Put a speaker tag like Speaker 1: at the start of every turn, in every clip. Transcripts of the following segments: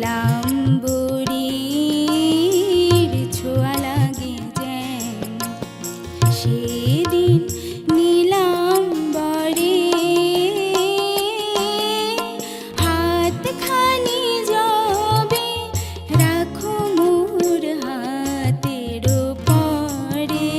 Speaker 1: নীলাম্বরীর ছোঁয়া লাগে যেন সেদিন নীলাম্বরে হাতখানি যবে রাখো মোর হাতের পরে।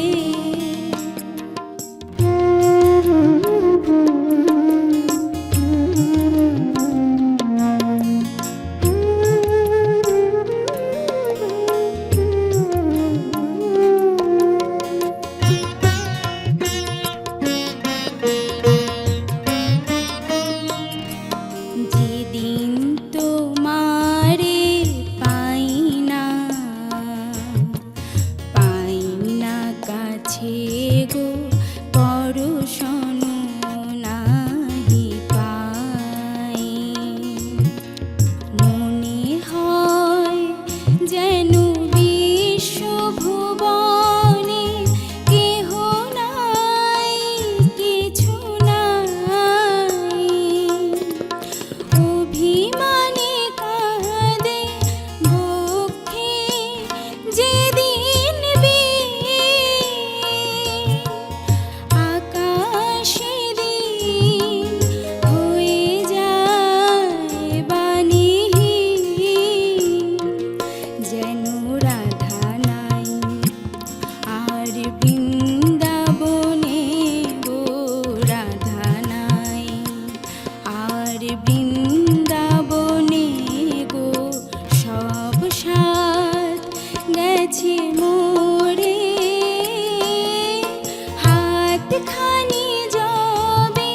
Speaker 1: যেদিন তোমারে পাই না কাছে গো পরশন নাহি পাই, মনে হয় যেন বিশ্বভুবনে কেহ নাই, কিছু নাই। অভিমানে কাঁদে বক্ষে যেদিন আকাশে দিন হয়ে যায় বাণীহীন, যেন রাধা নাই আর বৃন্দাবনে গো রাধা নাই আর বৃন্দাবনে গো, সব সাথ গেছে মোরে। হাতখানি যবে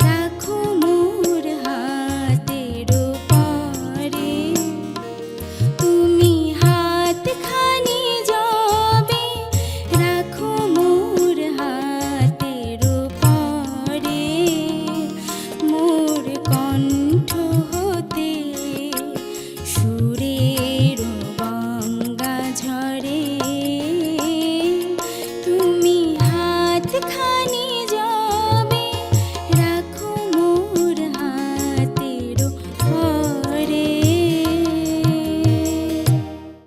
Speaker 1: রাখো মোর হাতের পরে, তুমি হাতখানি যবে রাখো মোর হাতের পরে, মোর কণ্ঠ হতে সুর